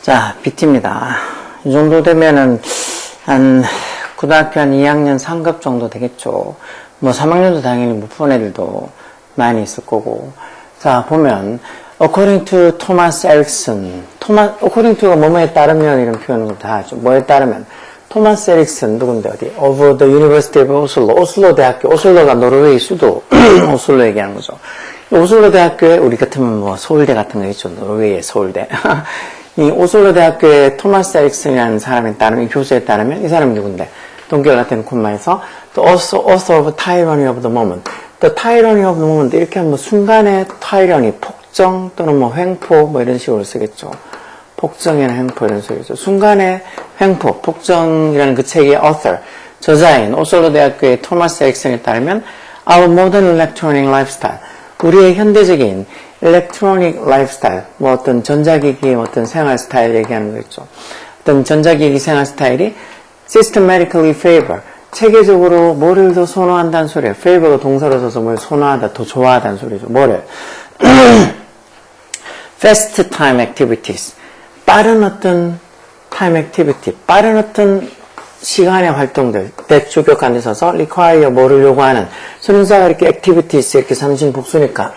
자, BT입니다. 이 정도 되면은, 고등학교 한 2학년 3급 정도 되겠죠. 뭐, 3학년도 당연히 못 본 애들도 많이 있을 거고. 자, 보면, according to Thomas Erikson. according to가 뭐뭐에 따르면 이런 표현을 다 하죠. 뭐에 따르면. 토마스 에릭슨, 누군데, 어디? of the University of Oslo. 오슬로 대학교. 오슬로가 노르웨이 수도. 오슬로 얘기하는 거죠. 오슬로 대학교에, 우리 같으면 뭐, 서울대 같은 거 있죠. 노르웨이의 서울대. 이 오슬로 대학교의 토마스 에릭슨이라는 사람에 따르면, 이 교수에 따르면, 이 사람이 누군데? 동결 같은 콤마에서, the author of tyranny of the moment. the tyranny of the moment. 이렇게 하면 순간의 tyranny, 폭정 또는 뭐 횡포, 뭐 이런 식으로 쓰겠죠. 폭정이나 횡포 이런 소리죠. 순간의 횡포, 폭정이라는 그 책의 author, 저자인 오슬로 대학교의 토마스 에릭슨에 따르면, our modern electronic lifestyle. 우리의 현대적인 electronic lifestyle, 뭐 어떤 전자기기의 어떤 생활 스타일 얘기하는 거겠죠. 어떤 전자기기 생활 스타일이 systematically favor, 체계적으로 뭐를 더 선호한다는 소리예요. favor가 동사로 써서 뭘 선호하다, 더 좋아하다는 소리죠. 뭐를? fast time activities. 빠른 어떤 time activity, 빠른 어떤 시간의 활동들, that 주격관에 있어서 require 뭐를 요구하는, 선행사가 이렇게 activities 이렇게 삼신 복수니까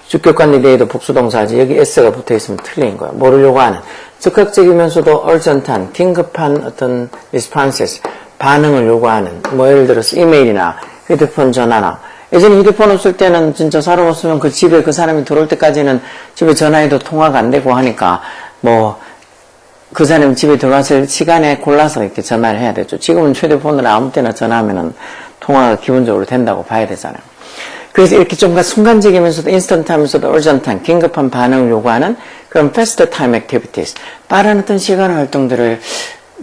주격관에 대해도 복수동사지, 여기 s가 붙어있으면 틀린 거예요. 뭐를 요구하는, 즉각적이면서도 urgent한, 긴급한 어떤 responses, 반응을 요구하는, 뭐 예를 들어서 이메일이나 휴대폰 전화나, 예전에 휴대폰 없을 때는 진짜 사람 없으면 그 집에 그 사람이 들어올 때까지는 집에 전화해도 통화가 안 되고 하니까 뭐 그 사람이 집에 들어갔을 시간에 골라서 이렇게 전화를 해야 되죠. 지금은 휴대폰으로 아무 때나 전화하면은 통화가 기본적으로 된다고 봐야 되잖아요. 그래서 이렇게 좀 순간적이면서도 인스턴트하면서도 urgent한 긴급한 반응을 요구하는 그런 fast time activities, 빠른 어떤 시간 활동들을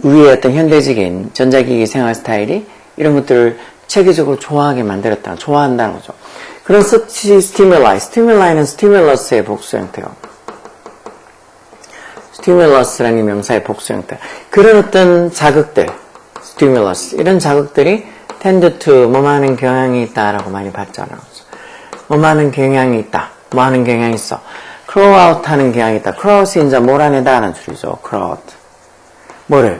우리의 어떤 현대적인 전자기기 생활 스타일이 이런 것들을 체계적으로 좋아하게 만들었다, 좋아한다는 거죠. 그런 stimul이는 stimulus의 복수 형태요. stimulus라는 명사의 복수 형태. 그런 어떤 자극들, stimulus, 이런 자극들이 tend to 뭐뭐 하는 경향이 있다라고 많이 봤잖아요. 뭐뭐 하는 경향이 있다. 뭐 하는 경향이 있어. crowd out 하는 경향이 있다. crowd이 이제 몰아내다 하는 줄이죠. crowd. 뭐를?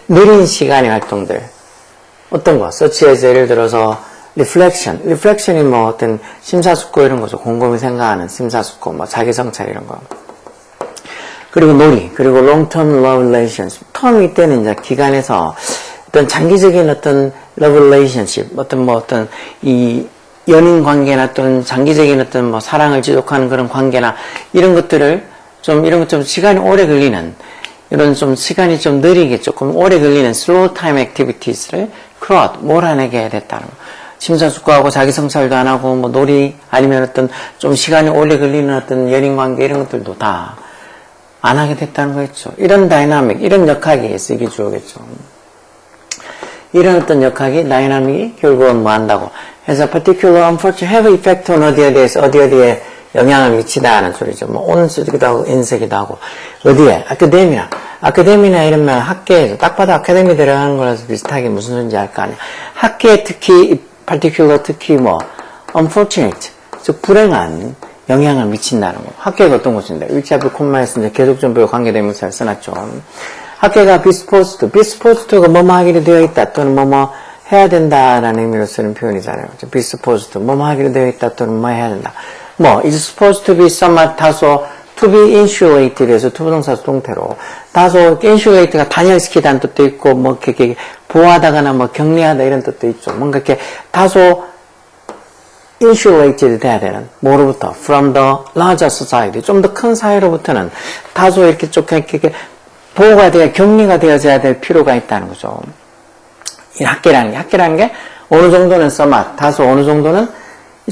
느린 시간의 활동들. 어떤 거? such as 예를 들어서 reflection. reflection이 뭐 어떤 심사숙고 이런 거죠. 곰곰이 생각하는 심사숙고, 뭐 자기성찰 이런 거. 그리고 놀이, 그리고 long-term love relations. term 이때는 이제 기간에서 어떤 장기적인 어떤 love relationship, 어떤 이 연인 관계나 또는 장기적인 어떤 뭐 사랑을 지속하는 그런 관계나 이런 것들을 이런 것 좀 시간이 오래 걸리는, 이런 좀 시간이 좀 느리게 조금 오래 걸리는 slow time activities를 crowd, 몰아내게 됐다는 거. 심사숙고하고 자기성찰도 안 하고 뭐 놀이 아니면 어떤 좀 시간이 오래 걸리는 어떤 연인 관계 이런 것들도 다 안 하게 됐다는 거겠죠. 이런 다이나믹, 이런 역학이 쓰기 주어겠죠. 이런 어떤 역학이, 다이나믹이 결국은 뭐 한다고. 해서 particular unfortunate have effect on 어디에 대해서 어디에 영향을 미치다 하는 소리죠. 뭐 on 쓰기도 하고 in 쓰기도 하고. 어디에? 아카데미나 이러면 학계에서 딱 봐도 아카데미 들어가는 거라서 비슷하게 무슨 소리인지 알 거 아니야. 학계에 특히 particular 특히 뭐 unfortunate, 즉 불행한 영향을 미친다는 거. 학계가 어떤 것인데? 위치앞에 콤마에서 이제 계속전부에 관계대명사를 써놨죠. 학계가 be supposed to가 뭐뭐 하기로 되어 있다 또는 뭐뭐 해야 된다라는 의미로 쓰는 표현이잖아요. be supposed to, 뭐뭐 하기로 되어 있다 또는 뭐 해야 된다. 뭐 is supposed to be somewhat 다소 to be insulated에서 투부동사 동태로 다소 insulated가 단열시키다는 뜻도 있고 뭐 이렇게 보호하다거나 뭐 격리하다 이런 뜻도 있죠. 뭔가 이렇게 다소 insulated 돼야 되는 뭐로부터 from the larger society 좀 더 큰 사회로부터는 다소 이렇게 좀 이렇게 보호가 되어 격리가 되어져야 될 필요가 있다는 거죠. 이 학계라는 게 어느 정도는 somewhat 다소 어느 정도는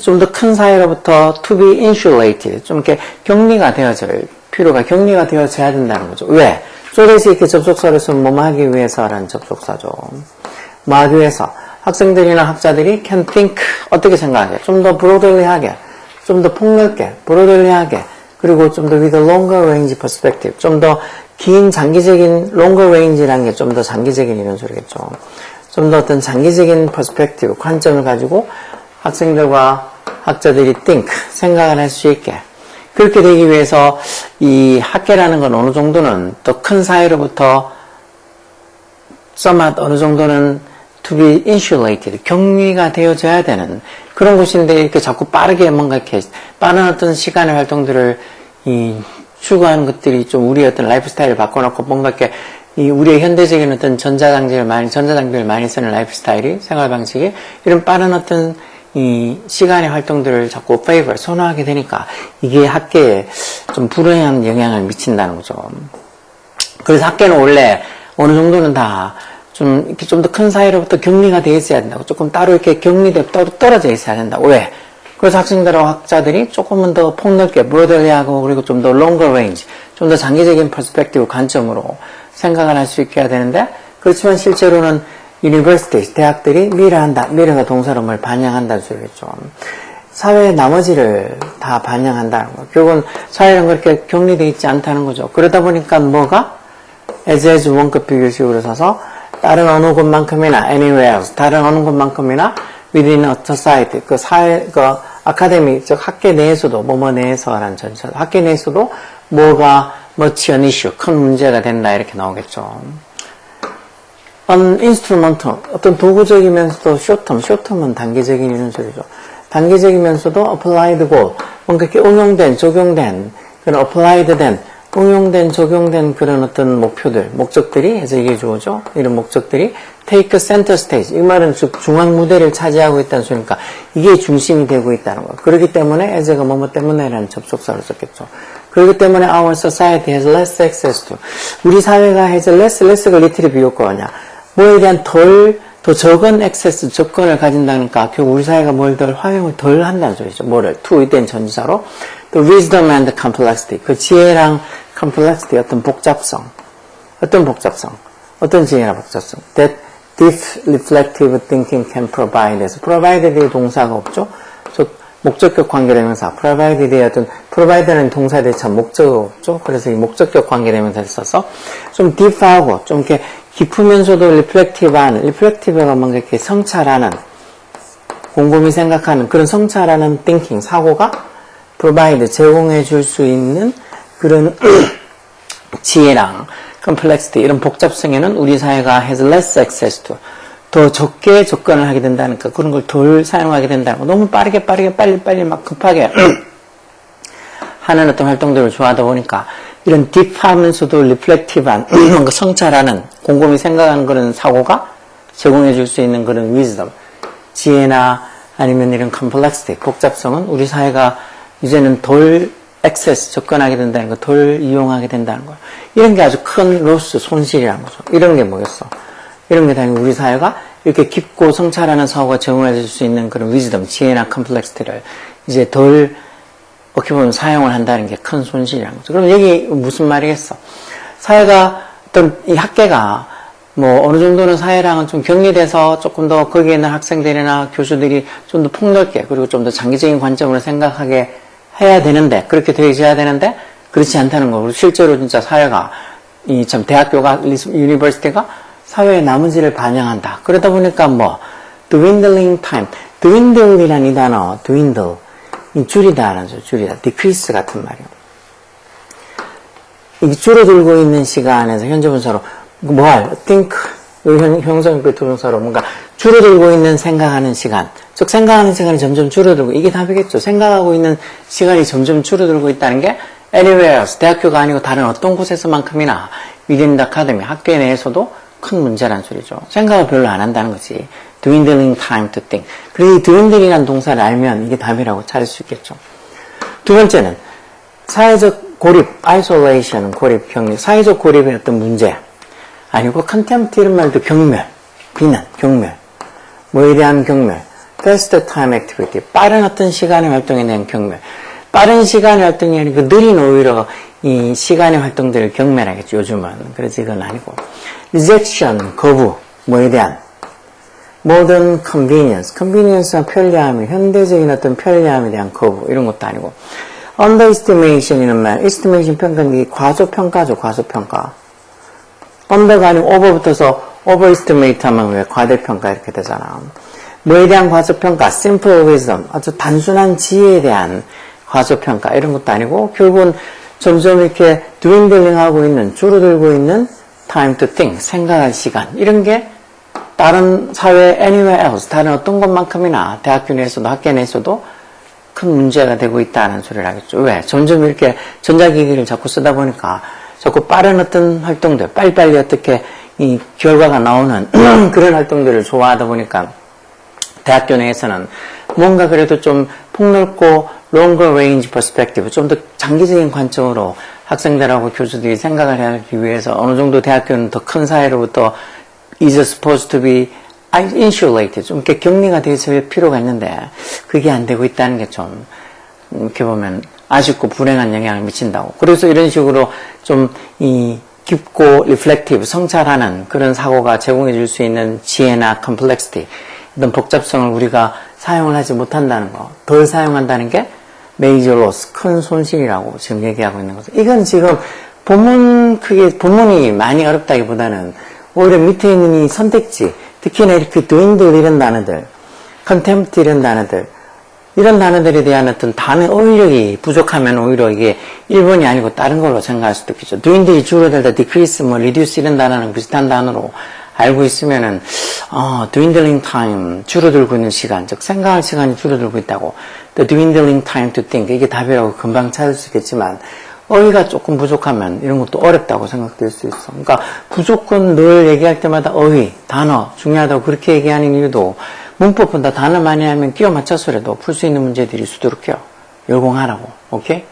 좀 더 큰 사회로부터 to be insulated 좀 이렇게 격리가 되어질 필요가 격리가 되어져야 된다는 거죠. 왜? 소리에서 이렇게 접속사를 쓰면 뭐뭐 하기 위해서라는 접속사죠. 뭐 하기 위해서 학생들이나 학자들이 can think 어떻게 생각하게 좀 더 broadly하게 좀 더 폭넓게 broadly하게 그리고 좀 더 with a longer range perspective 좀 더 긴 장기적인 longer range라는 게 좀 더 장기적인 이런 소리겠죠. 좀 더 어떤 장기적인 퍼스펙티브, 관점을 가지고 학생들과 학자들이 think, 생각을 할 수 있게. 그렇게 되기 위해서 이 학계라는 건 어느 정도는 또 큰 사회로부터 somewhat 어느 정도는 to be insulated, 격리가 되어져야 되는 그런 곳인데 이렇게 자꾸 빠르게 뭔가 이렇게 빠른 어떤 시간의 활동들을 추구하는 것들이 좀 우리의 어떤 라이프 스타일을 바꿔놓고 뭔가 이렇게 우리의 현대적인 어떤 전자장비를 많이 쓰는 라이프 스타일이, 생활 방식이 이런 빠른 어떤 이 시간의 활동들을 자꾸 선호하게 되니까 이게 학계에 좀 불행한 영향을 미친다는 거죠. 그래서 학계는 원래 어느 정도는 다 좀 이렇게 좀 더 큰 사회로부터 격리가 되어 있어야 된다고. 조금 따로 이렇게 따로 떨어져 있어야 된다고. 왜? 그래서 학생들하고 학자들이 조금은 더 폭넓게, 브로들리하고 그리고 좀 더 longer range, 좀 더 장기적인 퍼스펙티브 관점으로 생각을 할 수 있게 해야 되는데, 그렇지만 실제로는 universities, 대학들이 미래한다. 미래가 동사로 뭘 반영한다는 소리겠죠. 사회의 나머지를 다 반영한다는 거. 결국은 사회는 그렇게 격리되어 있지 않다는 거죠. 그러다 보니까 뭐가? as 원급 비교식으로 써서 다른 어느 곳만큼이나 anywhere else, 다른 어느 곳만큼이나 within a society, 그 사회, 그 아카데미, 즉 학계 내에서도, 뭐뭐 내에서라는 전체, 학계 내에서도 뭐가 much an issue, 큰 문제가 된다 이렇게 나오겠죠. instrumental, 어떤 도구적이면서도 short-term은 단기적인 이런 소리죠. 단기적이면서도 applied goal, 뭔가 이렇게 응용된, 적용된, 그런 applied 된, 응용된, 적용된 그런 어떤 목표들, 목적들이 해서 이게 주어져. 이런 목적들이 take center stage. 이 말은 즉 중앙 무대를 차지하고 있다는 소리니까 이게 중심이 되고 있다는 거. 그렇기 때문에 as가 뭐뭐 때문에라는 접속사를 썼겠죠. 그렇기 때문에 our society has less access to. 우리 사회가 has less가 리틀이 비교과냐. 뭐에 대한 더 적은 액세스, 접근을 가진다니까 결국 우리 사회가 뭘 덜 활용을 덜 한다는 소리죠. 뭐를? to에 대한 전치사로 the wisdom and complexity. 그 지혜랑 complexity, 어떤 복잡성. 어떤 지혜나 복잡성. that deep reflective thinking can provide. 그래서 provide에 대해 동사가 없죠. 즉 목적격 관계대명사. provide에 어떤 provide는 동사에 대해 참 목적어가 없죠. 그래서 이 목적격 관계대명사를 써서 좀 deep하고 좀 이렇게 깊으면서도 reflective가 뭔가 이렇게 성찰하는, 곰곰이 생각하는 그런 성찰하는 thinking, 사고가 provide, 제공해 줄 수 있는 그런 지혜랑 complexity, 이런 복잡성에는 우리 사회가 has less access to, 더 적게 접근을 하게 된다니까, 그런 걸 덜 사용하게 된다는 거. 너무 빨리 막 급하게 하는 어떤 활동들을 좋아하다 보니까 이런 딥하면서도 리플렉티브한 뭔가 성찰하는, 곰곰이 생각하는 그런 사고가 제공해 줄 수 있는 그런 wisdom, 지혜나 아니면 이런 complexity, 복잡성은 우리 사회가 이제는 덜 액세스, 접근하게 된다는 거, 덜 이용하게 된다는 거예요. 이런 게 아주 큰 로스, 손실이라는 거죠. 이런 게 뭐겠어? 이런 게 당연히 우리 사회가 이렇게 깊고 성찰하는 사고가 제공해 줄 수 있는 그런 wisdom, 지혜나 complexity를 이제 덜 어떻게 보면 사용을 한다는 게 큰 손실이라는 거죠. 그럼 여기 무슨 말이겠어? 사회가 어떤 이 학계가 뭐 어느 정도는 사회랑은 좀 격리돼서 조금 더 거기에 있는 학생들이나 교수들이 좀 더 폭넓게 그리고 좀 더 장기적인 관점으로 생각하게 해야 되는데, 그렇게 되어야 되는데 그렇지 않다는 거고, 실제로 진짜 사회가 이 참 대학교가 유니버시티가 사회의 나머지를 반영한다. 그러다 보니까 뭐 dwindling time, dwindle이라는 이 단어, dwindle 이 줄이다라는 죠. 줄이다. decrease 같은 말이에요. 이게 줄어들고 있는 시간에서 현재 분사로 think, 형성표 동사로 뭔가 줄어들고 있는 생각하는 시간, 즉 생각하는 시간이 점점 줄어들고, 이게 답이겠죠. 생각하고 있는 시간이 점점 줄어들고 있다는 게 anywhere else, 대학교가 아니고 다른 어떤 곳에서만큼이나 within the academy, 학교 내에서도 큰 문제란 소리죠. 생각을 별로 안 한다는 거지. dwindling time to think. 그래서 이 dwindling이라는 동사를 알면 이게 답이라고 찾을 수 있겠죠. 두 번째는 사회적 고립, isolation, 고립, 격리, 사회적 고립의 어떤 문제. 아니고 contempt 이런 말도 경멸, 비난, 경멸. 뭐에 대한 경멸? fast time activity, 빠른 어떤 시간의 활동에 대한 경멸. 빠른 시간의 활동이 아니고 느린 오히려 이 시간의 활동들을 경멸하겠죠, 요즘은. 그래서 이건 아니고. rejection, 거부, 뭐에 대한? modern convenience, convenience와 편리함이, 현대적인 어떤 편리함에 대한 거부, 이런 것도 아니고. underestimation이라는 말, estimation 평가는 이게 과소평가죠, 과소평가. under가 아니고 over 붙어서 overestimate 하면 왜 과대평가 이렇게 되잖아. 뭐에 대한 과소평가, simple wisdom, 아주 단순한 지혜에 대한 과소평가 이런 것도 아니고 결국은 점점 이렇게 dwindling 하고 있는, 줄어들고 있는 time to think, 생각할 시간 이런 게 다른 사회 anywhere else, 다른 어떤 것만큼이나 대학교 내에서도 학교 내에서도 큰 문제가 되고 있다는 소리를 하겠죠. 왜? 점점 이렇게 전자기기를 자꾸 쓰다 보니까 자꾸 빠른 어떤 활동들, 빨리빨리 어떻게 이 결과가 나오는 그런 활동들을 좋아하다 보니까 대학교 내에서는 뭔가 그래도 좀 폭넓고 longer range perspective, 좀 더 장기적인 관점으로 학생들하고 교수들이 생각을 하기 위해서 어느 정도 대학교는 더 큰 사회로부터 is supposed to be insulated, 좀 이렇게 격리가 되어 있을 필요가 있는데 그게 안 되고 있다는 게 좀 이렇게 보면 아쉽고 불행한 영향을 미친다고. 그래서 이런 식으로 좀 이 깊고 reflective, 성찰하는 그런 사고가 제공해 줄 수 있는 지혜나 complexity, 이런 복잡성을 우리가 사용을 하지 못한다는 거, 덜 사용한다는 게 major loss, 큰 손실이라고 지금 얘기하고 있는 거죠. 이건 지금 본문이 많이 어렵다기보다는 오히려 밑에 있는 이 선택지, 특히나 이렇게 dwindle 이런 단어들, contempt 이런 단어들, 이런 단어들에 대한 어떤 단어 어휘력이 부족하면 오히려 이게 1번이 아니고 다른 걸로 생각할 수도 있겠죠. dwindle이 줄어들다, decrease, reduce 이런 단어는 비슷한 단어로 알고 있으면은, dwindling time, 줄어들고 있는 시간, 즉, 생각할 시간이 줄어들고 있다고. The dwindling time to think. 이게 답이라고 금방 찾을 수 있겠지만, 어휘가 조금 부족하면 이런 것도 어렵다고 생각될 수 있어. 그러니까, 무조건 늘 얘기할 때마다 어휘, 단어, 중요하다고 그렇게 얘기하는 이유도, 문법보다 단어 많이 하면 끼워 맞춰서라도 풀 수 있는 문제들이 수두룩해요. 열공하라고. 오케이?